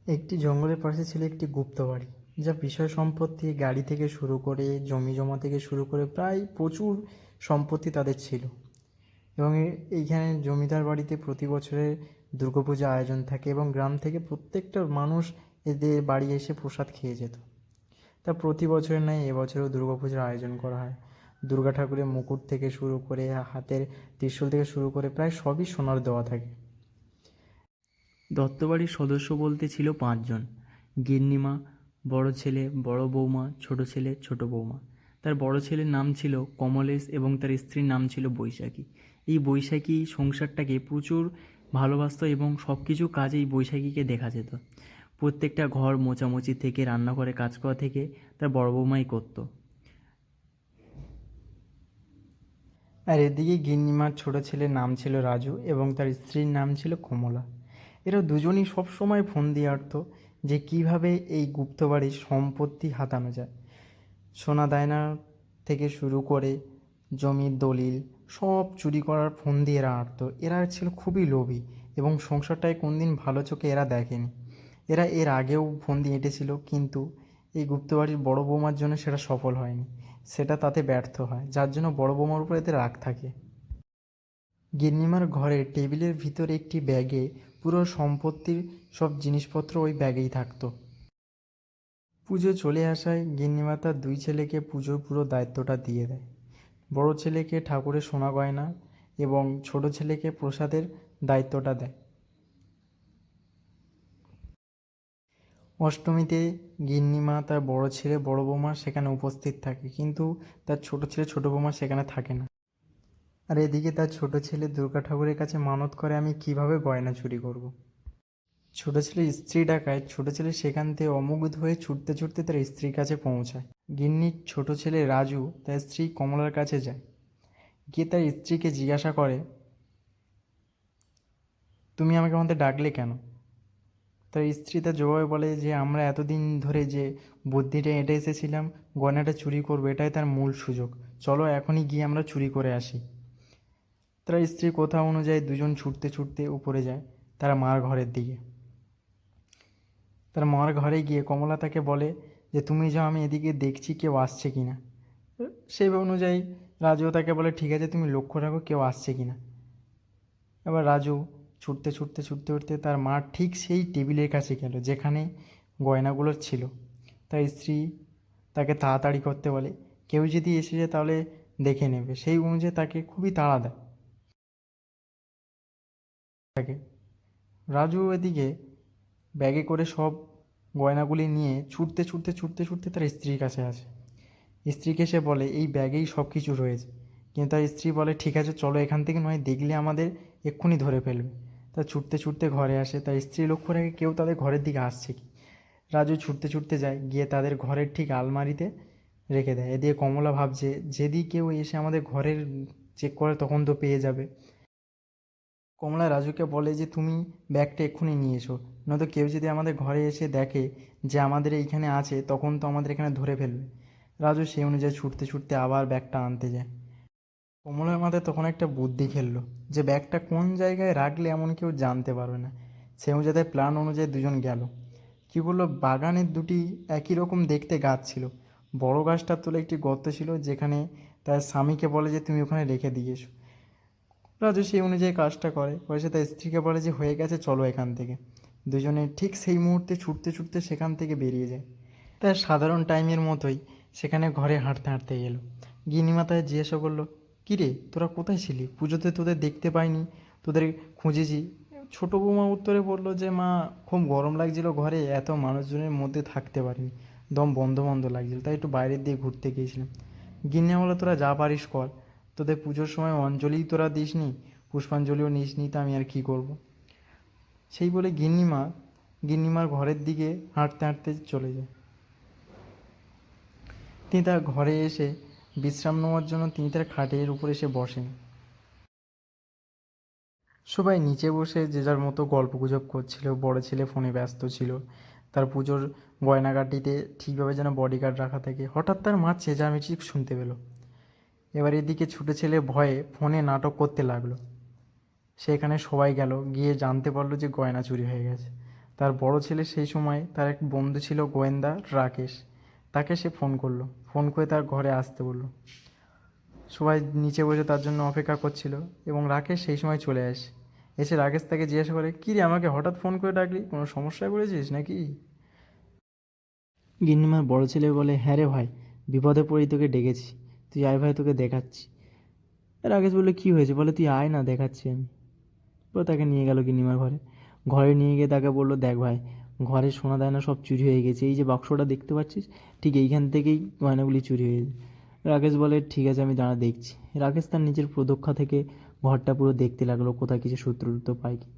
একটি জঙ্গলের পাশে ছিল একটি গুপ্ত বাড়ি, যা বিষয় সম্পত্তি, গাড়ি থেকে শুরু করে জমি জমা থেকে শুরু করে প্রায় প্রচুর সম্পত্তি তাদের ছিল। এবং এইখানে জমিদার বাড়িতে প্রতি বছরে দুর্গাপূজা আয়োজন থাকে এবং গ্রাম থেকে প্রত্যেকটা মানুষ এদের বাড়ি এসে প্রসাদ খেয়ে যেত। তা প্রতি বছরের ন্যায় এবছরেও দুর্গাপূজার আয়োজন করা হয়। দুর্গা ঠাকুরের মুকুট থেকে শুরু করে হাতের ত্রিশূল থেকে শুরু করে প্রায় সবই সোনার দেওয়া থাকে। দত্তবাড়ির সদস্য বলতে ছিল ৫ জন। গিন্নিমা, বড় ছেলে, বড় বৌমা, ছোট ছেলে, ছোট বৌমা। তার বড় ছেলের নাম ছিল কমলেশ এবং তার স্ত্রীর নাম ছিল বৈশাখী। এই বৈশাখী সংসারটাকে প্রচুর ভালোবাসতো এবং সব কিছু কাজে এই বৈশাখীকে দেখা যেত। প্রত্যেকটা ঘর মোছামুছি থেকে রান্নাঘরে কাজ করা থেকে তার বড় বৌমাই করত। আর এদিকে গিন্নিমার ছোট ছেলের নাম ছিল রাজু এবং তার স্ত্রীর নাম ছিল কমলা। এরা দুজনই সবসময় ফোন দিয়ে আটতো যে কিভাবে এই গুপ্তবাড়ির সম্পত্তি হাতানো যায়। সোনা দায়না থেকে শুরু করে জমির দলিল সব চুরি করার ফোন দিয়ে এরা আঁটতো। এরা ছিল খুবই লোভী এবং সংসারটায় কোনদিন ভালো চোখে এরা দেখেনি। এরা এর আগেও ফোন দিয়ে এঁটেছিল, কিন্তু এই গুপ্তবাড়ির বড় বৌমার জন্য সেটা সফল হয়নি। সেটা তাতে ব্যর্থ হয়, যার জন্য বড় বৌমার উপর এদের রাগ থাকে। গিন্নিমার ঘরের টেবিলের ভিতরে একটি ব্যাগে পুরো সম্পত্তির সব জিনিসপত্র ওই ব্যাগেই থাকতো। পুজো চলে আসায় গিন্নিমা তার দুই ছেলেকে পুজোর পুরো দায়িত্বটা দিয়ে দেয়। বড় ছেলেকে ঠাকুরের সোনা গয়না এবং ছোট ছেলেকে প্রসাদের দায়িত্বটা দেয়। অষ্টমীতে গিন্নিমা তার বড় ছেলে বড় বৌমা সেখানে উপস্থিত থাকে, কিন্তু তার ছোট ছেলে ছোট বৌমা সেখানে থাকে না। আর এদিকে তার ছোট ছেলে দুর্গা ঠাকুরের কাছে মানত করে, আমি কিভাবে গয়না চুরি করব। ছোট ছেলের স্ত্রী ডাকায় ছোট ছেলে সেখান থেকে অমুগ্ধ হয়ে ছুটতে ছুটতে তার স্ত্রীর কাছে পৌঁছায়। গিন্নির ছোট ছেলে রাজু তার স্ত্রী কমলার কাছে যায়, গিয়ে তার স্ত্রীকে জিজ্ঞাসা করে, তুমি আমাকে আমাদের ডাকলে কেন? তার স্ত্রী তার জবাবে বলে যে আমরা এতদিন ধরে যে বুদ্ধিটা এঁটে এসেছিলাম গয়নাটা চুরি করবো, এটাই তার মূল সুযোগ। চলো এখনই গিয়ে আমরা চুরি করে আসি। তার স্ত্রীর কথা অনুযায়ী দুজন ছুটতে ছুটতে উপরে যায় তার মার ঘরের দিকে। তার মার ঘরে গিয়ে কমলা তাকে বলে যে তুমি যাও, আমি এদিকে দেখছি কেউ আসছে কিনা। সেই অনুযায়ী রাজুও তাকে বলে ঠিক আছে, তুমি লক্ষ্য রাখো কেউ আসছে কিনা। এবার রাজু ছুটতে ছুটতে ছুটতে উঠতে তার মা ঠিক সেই টেবিলের কাছে গেল যেখানে গয়নাগুলো ছিল। তার স্ত্রী তাকে তাড়াতাড়ি করতে বলে, কেউ যদি এসে যায় তাহলে দেখে নেবে। সেই অনুযায়ী তাকে খুবই তাড়া দেয় তাকে। রাজু এদিকে ব্যাগে করে সব গয়নাগুলি নিয়ে ছুটতে ছুটতে ছুটতে ছুটতে তার স্ত্রীর কাছে আসে। স্ত্রীকে সে বলে এই ব্যাগেই সব কিছু রয়েছে, কিন্তু তার স্ত্রী বলে ঠিক আছে চলো এখান থেকে, নয় দেখলে আমাদের এক্ষুনি ধরে ফেলবে। তা ছুটতে ছুটতে ঘরে আসে, তার স্ত্রী লক্ষ্য রাখে কেউ তাদের ঘরের দিকে আসছে কি। রাজু ছুটতে ছুটতে যায়, গিয়ে তাদের ঘরের ঠিক আলমারিতে রেখে দেয়। এদিকে কমলা ভাবছে যদি কেউ এসে আমাদের ঘরের চেক করে তখন তো পেয়ে যাবে। কমলা রাজুকে বলে যে তুমি ব্যাগটা এক্ষুনি নিয়ে এসো, নয়তো কেউ যদি আমাদের ঘরে এসে দেখে যে আমাদের এইখানে আছে তখন তো আমাদের এখানে ধরে ফেলবে। রাজু সেই অনুযায়ী ছুটতে ছুটতে আবার ব্যাগটা আনতে যায়। কমলার মাথায় তখন একটা বুদ্ধি খেললো যে ব্যাগটা কোন জায়গায় রাখলে এমন কেউ জানতে পারবে না। সে অনুযায়ী প্ল্যান অনুযায়ী দুজন গেল। কী করলো, বাগানের দুটি একই রকম দেখতে গাছ ছিল। বড় গাছটার তলে একটি গর্ত ছিল যেখানে তার স্বামীকে বলে যে তুমি ওখানে রেখে দিয়ে এসো। রাজু সেই অনুযায়ী কাজটা করে, সে তার স্ত্রীকে বলে যে হয়ে গেছে চলো এখান থেকে। দুজনে ঠিক সেই মুহূর্তে ছুটতে ছুটতে সেখান থেকে বেরিয়ে যায়। তার সাধারণ টাইমের মতোই সেখানে ঘরে হাঁটতে হাঁটতে গেল। গিন্নিমা তাই জিজ্ঞাসা করলো, কী রে তোরা কোথায় ছিলি, পুজোতে তোদের দেখতে পাইনি, তোদের খুঁজেছি। ছোটো বৌমা উত্তরে বলল যে মা খুব গরম লাগছিল ঘরে, এত মানুষজনের মধ্যে থাকতে পারিনি, দম বন্ধ বন্ধ লাগছিল, তাই একটু বাইরের দিকে ঘুরতে গিয়েছিলাম। গিন্নি বললো তোরা যা পারিস কর, তোদের পুজোর সময় অঞ্জলিই তোরা দিসনি, পুষ্পাঞ্জলিও নিসনি, তা আমি আর কী করব। সেই বলে গিন্নিমার ঘরের দিকে হাঁটতে হাঁটতে চলে যায়। তিনি তার ঘরে এসে বিশ্রাম নেওয়ার জন্য তিনি তার খাটের উপর এসে বসেন। সবাই নিচে বসে যে যার মতো গল্পগুজব করছিল, বড় ছেলে ফোনে ব্যস্ত ছিল। তার পুজোর গয়নাগাটিতে ঠিকভাবে যেন বডিগার্ড রাখা থাকে। হঠাৎ তার মা চেঁচামেচি শুনতে পেল। এবার এদিকে ছোটো ছেলে ভয়ে ফোনে নাটক করতে লাগলো। সেখানে সবাই গেল, গিয়ে জানতে পারলো যে গয়না চুরি হয়ে গেছে। তার বড় ছেলে সেই সময় তার এক বন্ধু ছিল গোয়েন্দা রাকেশ, তাকে সে ফোন করলো, ফোন করে তার ঘরে আসতে বললো। সবাই নিচে বসে তার জন্য অপেক্ষা করছিল এবং রাকেশ সেই সময় চলে আসে। এসে রাকেশ তাকে জিজ্ঞাসা করে, কী রে আমাকে হঠাৎ ফোন করে ডাকলি, কোনো সমস্যায় পড়েছিস নাকি? গিন্নিমার বড় ছেলে বলে, হ্যাঁ রে ভাই, বিপদে পড়েই তোকে ডেকেছি, তুই আয় ভাই, তোকে দেখাচ্ছি। রাকেশ বললে, কী হয়েছে বলে, তুই আয় না, দেখাচ্ছি আমি। পরে তাকে নিয়ে গেল গিন্নিমার ঘরে। ঘরে নিয়ে গিয়ে তাকে বললো, দেখ ভাই, ঘরে সোনা দায়না সব চুরি হয়ে গেছে, এই যে বাক্সটা দেখতে পাচ্ছিস, ঠিক এইখান থেকেই গয়নাগুলি চুরি হয়েছে। রাকেশ বলে, ঠিক আছে, আমি দাঁড়া দেখছি। রাকেশ তার নিজের প্রদক্ষা থেকে ঘরটা পুরো দেখতে লাগলো, কোথায় কিছু সূত্র টুত্র পায় কি।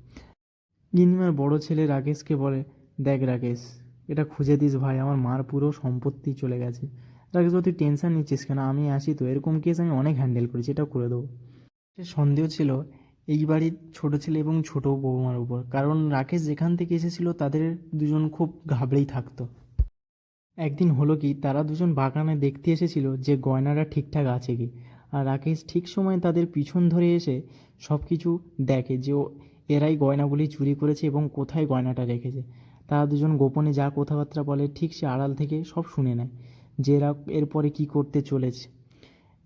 গিন্নিমার বড় ছেলে রাকেশকে বলে, দেখ রাকেশ, এটা খুঁজে দিস ভাই, আমার মার পুরো সম্পত্তি চলে গেছে। রাকেশ বলে, তুই টেনশন নিচ্ছিস কেন, আমি আছি তো, এরকম কেস আমি অনেক হ্যান্ডেল করেছি, এটাও করে দেবো। সে সন্দেহ ছিল এই বাড়ির ছোট ছেলে এবং ছোট বৌমার উপর, কারণ রাকেশ যেখান থেকে এসেছিল তাদের দুজন খুব ঘাবড়েই থাকতো। একদিন হলো কি, তারা দুজন বাগানে দেখতে এসেছিল যে গয়নাটা ঠিকঠাক আছে কি, আর রাকেশ ঠিক সময় তাদের পিছন ধরে এসে সব কিছু দেখে যে এরাই গয়নাগুলি চুরি করেছে এবং কোথায় গয়নাটা রেখেছে। তারা দুজন গোপনে যা কথাবার্তা বলে ঠিক সে আড়াল থেকে সব শুনে নেয় যে এরা এরপরে কী করতে চলেছে।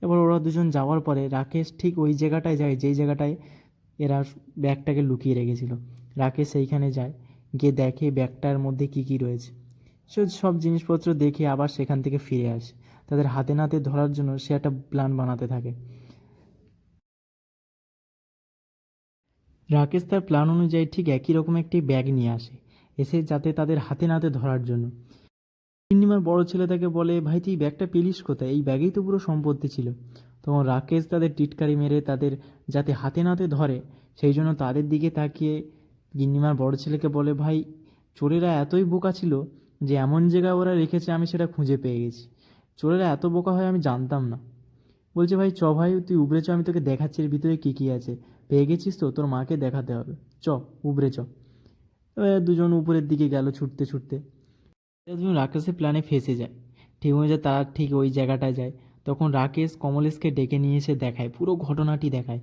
এবার ওরা দুজন যাওয়ার পরে রাকেশ ঠিক ওই জায়গাটায় যায় যেই জায়গাটায় এরা ব্যাগটাকে লুকিয়ে রেখেছিল। রাকেশ সেইখানে যায়, গিয়ে দেখে ব্যাগটার মধ্যে কী কী রয়েছে। সে সব জিনিসপত্র দেখে আবার সেখান থেকে ফিরে আসে। তাদের হাতে নাতে ধরার জন্য সে একটা প্ল্যান বানাতে থাকে। রাকেশ তার প্ল্যান অনুযায়ী ঠিক একই রকম একটি ব্যাগ নিয়ে আসে, এসে যাতে তাদের হাতে নাতে ধরার জন্য। পূর্ণিমার বড় ছেলে তাকে বলে, ভাই তুই ব্যাগটা পেলিস কোথায়, এই ব্যাগেই তো পুরো সম্পত্তি ছিল। তখন রাকেশ তাদের টিটকারি মেরে তাদের যাতে হাতে নাতে ধরে সেই জন্য তাদের দিকে তাকিয়ে গিন্নিমার বড় ছেলেকে বলে, ভাই চোরেরা এতই বোকা ছিল যে এমন জায়গায় ওরা রেখেছে আমি সেটা খুঁজে পেয়ে গেছি। চোরেরা এত বোকা হয় আমি জানতাম না। বলছে, ভাই চ ভাই, তুই উবরে চ, আমি তোকে দেখাচ্ছি এর ভিতরে কী কী আছে। পেয়ে গেছিস তো, তোর মাকে দেখাতে হবে, চ উবরে চ। এবার দুজন উপরের দিকে গেল ছুটতে ছুটতে। এরা দুজন রাকেশের প্ল্যানে ফেঁসে যায়। ঠিক অনুযায়ী তারা ঠিক ওই জায়গাটায় যায়। তখন রাকেশ কমলেশকে ডেকে নিয়ে এসে দেখায়, পুরো ঘটনাটি দেখায়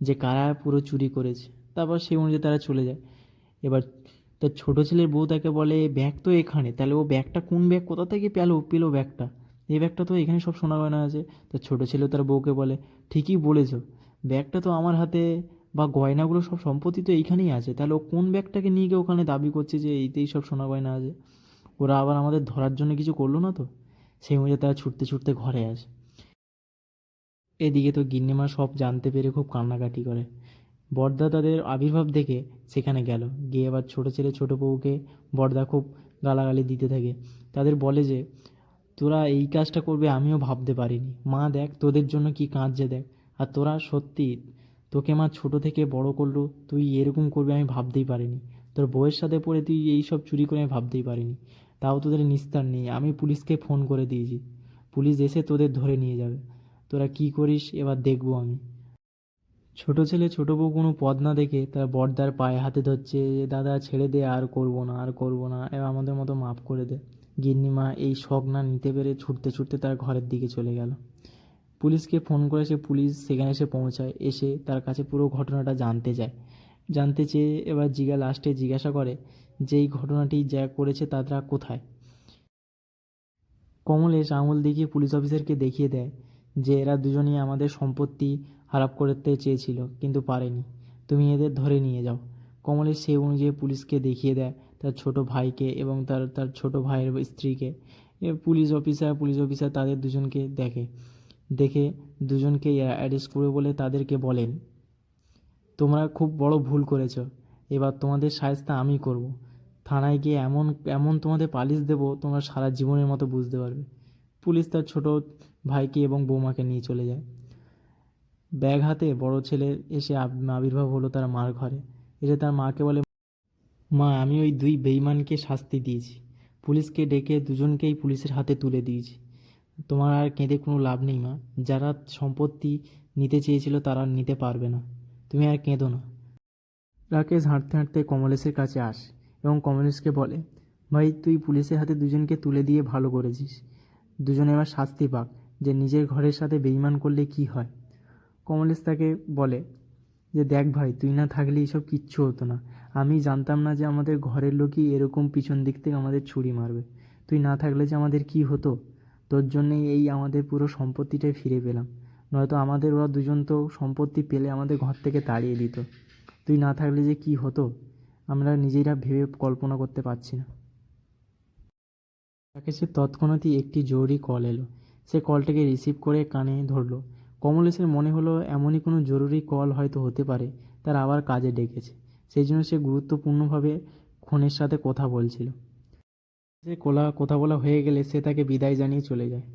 যে কারা পুরো চুরি করেছে। তারপর সেই অনুযায়ী তারা চলে যায়। এবার তার ছোটো ছেলের বউ তাকে বলে, ব্যাগ তো এখানে, তাহলে ও ব্যাগটা কোন ব্যাগ, কোথা থেকে পেলো ব্যাগটা, এই ব্যাগটা তো এখানে সব সোনা গয়না আছে। তার ছোটো ছেলে তার বউকে বলে, ঠিকই বলেছ, ব্যাগটা তো আমার হাতে, বা গয়নাগুলো সব সম্পত্তি তো এইখানেই আছে, তাহলে ও কোন ব্যাগটাকে নিয়ে গিয়ে ওখানে দাবি করছে যে এইতেই সব সোনা গয়না আছে। ওরা আবার আমাদের ধরার জন্য কিছু করলো না তো। সেই অনুযায়ী তারা ছুটতে ছুটতে ঘরে আসে। এদিকে তো গিন্নিমা সব জানতে পেরে খুব কান্নাকাটি করে। বড়দা তাদের আবির্ভাব দেখে সেখানে গেল, গিয়ে এবার ছোটো ছেলে ছোটো বউকে বড়দা খুব গালাগালি দিতে থাকে। তাদের বলে যে, তোরা এই কাজটা করবে আমিও ভাবতে পারিনি, মা দেখ তোদের জন্য কি কাঁদছে দেখ, আর তোরা সত্যি, তোকে মা ছোটো থেকে বড় করলো, তুই এরকম করবি আমি ভাবতেই পারিনি, তোর বউয়ের সাথে পড়ে তুই এই সব চুরি করে আমি ভাবতেই পারিনি। তাও তোদের নিস্তার নেই, আমি পুলিশকে ফোন করে দিয়েছি, পুলিশ এসে তোদের ধরে নিয়ে যাবে, তোরা কি করিস এবার দেখবো আমি। ছোটো ছেলে ছোটো বউ কোনো পথ না দেখে তার বড়দার পায়ে হাতে ধরছে যে, দাদা ছেড়ে দে, আর করবো না, আর করবো না, এবার আমাদের মতো মাফ করে দে। গিন্নিমা এই শখ না নিতে পেরে ছুটতে ছুটতে তার ঘরের দিকে চলে গেল। পুলিশকে ফোন করে সে পুলিশ সেখানে এসে পৌঁছায়, এসে তার কাছে পুরো ঘটনাটা জানতে চায়। জানতে চেয়ে এবার লাস্টে জিজ্ঞাসা করে যে এই ঘটনাটি যা করেছে তারা কোথায়। কমলেশ আঙুল দেখিয়ে পুলিশ অফিসারকে দেখিয়ে দেয় যে এরা দুজনেই আমাদের সম্পত্তি হারাপ করতে চেয়েছিল কিন্তু পারেনি, তুমি এদের ধরে নিয়ে যাও। কমলেশ সেই অনুযায়ী পুলিশকে দেখিয়ে দেয় তার ছোট ভাইকে এবং তার তার ছোট ভাইয়ের স্ত্রীকে। পুলিশ অফিসার তাদের দুজনকে দেখে দুজনকে অ্যারেস্ট করে বলে তাদেরকে বলেন, তোমরা খুব বড় ভুল করেছো, এবার তোমাদের শায়েস্তা আমি করব। থানায় গিয়ে এমন এমন তোমাদের পালিশ দেবো তোমরা সারা জীবনের মতো বুঝতে পারবে। পুলিশ তার ছোট ভাইকে এবং বৌমাকে নিয়ে চলে যায়। ব্যাগ হাতে বড় ছেলে এসে আবির্ভাব হলো তার মার ঘরে। এসে তার মাকে বলে, মা আমি ওই দুই বেইমানকে শাস্তি দিয়েছি, পুলিশকে ডেকে দুজনকেই পুলিশের হাতে তুলে দিয়েছি, তোমার আর কেঁদে কোনো লাভ নেই মা, যারা সম্পত্তি নিতে চেয়েছিল তারা নিতে পারবে না, তুমি আর কেঁদো না। রাকেশ হাঁটতে হাঁটতে কমলেশের কাছে আসে এবং কমলেশকে বলে, ভাই তুই পুলিশের হাতে দুজনকে তুলে দিয়ে ভালো করেছিস, দুজনে এবার শাস্তি পাক, যে নিজের ঘরের সাথে বেইমান করলে কি হয়। কমলেশ তাকে বলে যে, দেখ ভাই তুই না থাকলে এইসব কিচ্ছু হতো না, আমি জানতাম না যে আমাদের ঘরের লোকই এরকম পিছন দিক থেকে আমাদের ছুরি মারবে। তুই না থাকলে যে আমাদের কী হতো। তোর জন্যেই এই আমাদের পুরো সম্পত্তিটাই ফিরে পেলাম, নয়তো আমাদের ওরা দুজন তো সম্পত্তি পেলে আমাদের ঘর থেকে তাড়িয়ে দিত। তুই না থাকলে যে কী হতো আমরা নিজেরা ভেবে কল্পনা করতে পারছি না। তাকে সে তৎক্ষণাৎই একটি জরুরি কল এলো। সে কলটাকে রিসিভ করে কানে ধরলো। কমলেশের মনে হলো এমনই কোনো জরুরি কল হয়তো হতে পারে, তার আবার কাজে ডেকেছে। সেই জন্য সে গুরুত্বপূর্ণভাবে ফোনের সাথে কথা বলছিল। সে কথা বলা হয়ে গেলে সে তাকে বিদায় জানিয়ে চলে যায়।